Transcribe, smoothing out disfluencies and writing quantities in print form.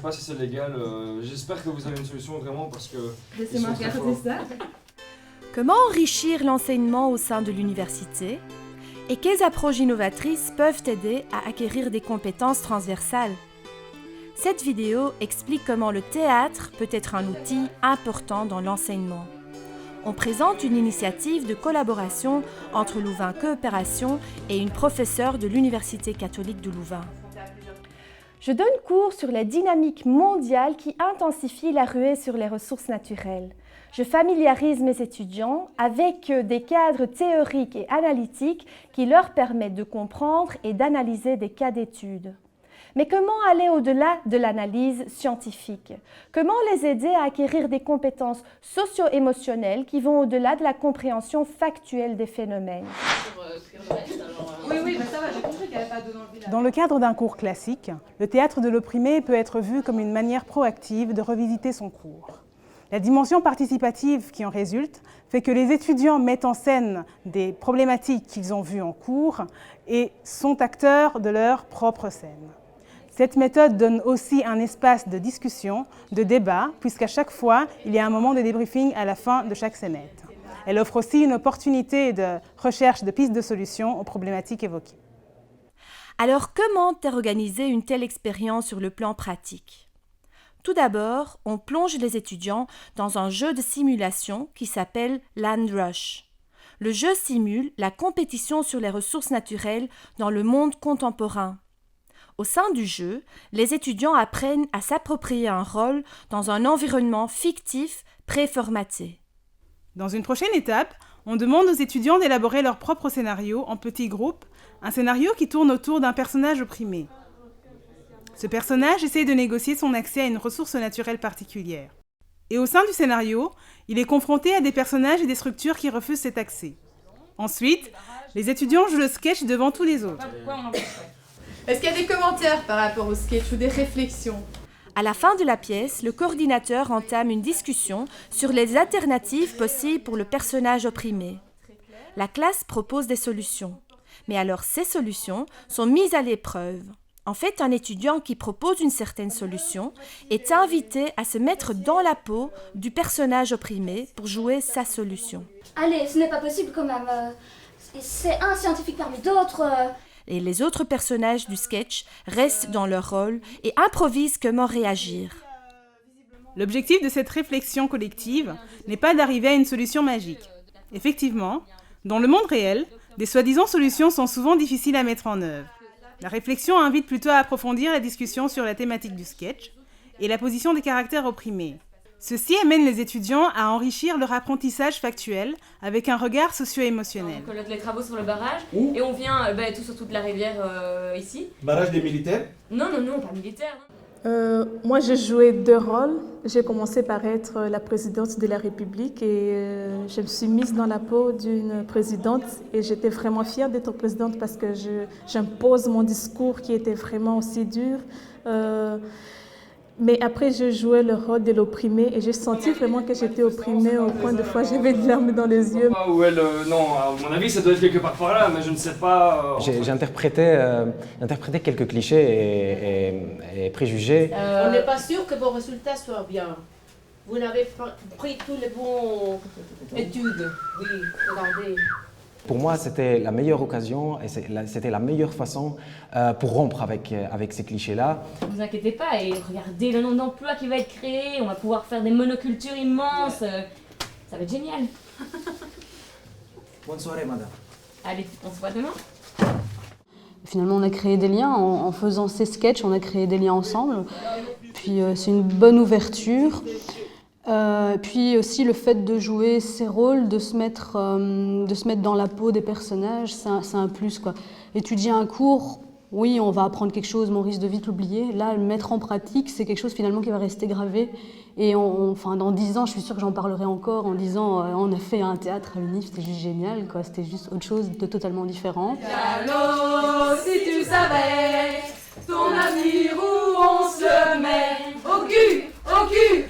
pas si c'est légal. J'espère que vous avez une solution vraiment parce que... Laissez-moi regarder ça. Comment enrichir l'enseignement au sein de l'université? Et quelles approches innovatrices peuvent aider à acquérir des compétences transversales? Cette vidéo explique comment le théâtre peut être un outil important dans l'enseignement. On présente une initiative de collaboration entre Louvain Coopération et une professeure de l'Université catholique de Louvain. Je donne cours sur les dynamiques mondiales qui intensifient la ruée sur les ressources naturelles. Je familiarise mes étudiants avec des cadres théoriques et analytiques qui leur permettent de comprendre et d'analyser des cas d'études. Mais comment aller au-delà de l'analyse scientifique? Comment les aider à acquérir des compétences socio-émotionnelles qui vont au-delà de la compréhension factuelle des phénomènes? Oui, ça va, j'ai compris qu'il n'y avait pas d'eau dans le village. Dans le cadre d'un cours classique, le théâtre de l'opprimé peut être vu comme une manière proactive de revisiter son cours. La dimension participative qui en résulte fait que les étudiants mettent en scène des problématiques qu'ils ont vues en cours et sont acteurs de leur propre scène. Cette méthode donne aussi un espace de discussion, de débat, puisqu'à chaque fois, il y a un moment de débriefing à la fin de chaque semestre. Elle offre aussi une opportunité de recherche de pistes de solutions aux problématiques évoquées. Alors, comment organiser une telle expérience sur le plan pratique? Tout d'abord, on plonge les étudiants dans un jeu de simulation qui s'appelle Land Rush. Le jeu simule la compétition sur les ressources naturelles dans le monde contemporain. Au sein du jeu, les étudiants apprennent à s'approprier un rôle dans un environnement fictif préformaté. Dans une prochaine étape, on demande aux étudiants d'élaborer leur propre scénario en petits groupes, un scénario qui tourne autour d'un personnage opprimé. Ce personnage essaye de négocier son accès à une ressource naturelle particulière. Et au sein du scénario, il est confronté à des personnages et des structures qui refusent cet accès. Ensuite, les étudiants jouent le sketch devant tous les autres. Est-ce qu'il y a des commentaires par rapport au sketch ou des réflexions? À la fin de la pièce, le coordinateur entame une discussion sur les alternatives possibles pour le personnage opprimé. La classe propose des solutions. Mais alors ces solutions sont mises à l'épreuve. En fait, un étudiant qui propose une certaine solution est invité à se mettre dans la peau du personnage opprimé pour jouer sa solution. Allez, ce n'est pas possible quand même. C'est un scientifique parmi d'autres. Et les autres personnages du sketch restent dans leur rôle et improvisent comment réagir. L'objectif de cette réflexion collective n'est pas d'arriver à une solution magique. Effectivement, dans le monde réel, des soi-disant solutions sont souvent difficiles à mettre en œuvre. La réflexion invite plutôt à approfondir la discussion sur la thématique du sketch et la position des caractères opprimés. Ceci amène les étudiants à enrichir leur apprentissage factuel avec un regard socio-émotionnel. Donc les travaux sur le barrage, et on vient tout sur toute la rivière ici. Barrage des militaires? Non, pas militaire. Moi, j'ai joué 2 rôles. J'ai commencé par être la présidente de la République et je me suis mise dans la peau d'une présidente et j'étais vraiment fière d'être présidente parce que j'impose mon discours qui était vraiment aussi dur. Mais après, je jouais le rôle de l'opprimée et j'ai senti vraiment que j'étais opprimée au point de fois j'avais des larmes dans les yeux. Où elle, non, à mon avis, ça doit être quelque part par là, mais je ne sais pas. J'ai interprété quelques clichés et préjugés. On n'est pas sûr que vos résultats soient bien. Vous n'avez pas pris tous les bons études. Oui, regardez. Pour moi, c'était la meilleure occasion et c'était la meilleure façon pour rompre avec ces clichés-là. Ne vous inquiétez pas, et regardez le nombre d'emplois qui va être créé, on va pouvoir faire des monocultures immenses. Ça va être génial. Bonne soirée, madame. Allez, on se voit demain. Finalement, on a créé des liens. En faisant ces sketchs, on a créé des liens ensemble. Puis c'est une bonne ouverture. Puis aussi le fait de jouer ces rôles, de se mettre dans la peau des personnages, c'est un plus, quoi. Étudier un cours, oui, on va apprendre quelque chose, mais on risque de vite l'oublier. Là, le mettre en pratique, c'est quelque chose finalement qui va rester gravé. Et dans 10 ans, je suis sûre que j'en parlerai encore en disant on a fait un théâtre à l'UNIF, c'était juste génial, quoi. C'était juste autre chose de totalement différent. Allô, si tu savais ton avenir où on se met au cul,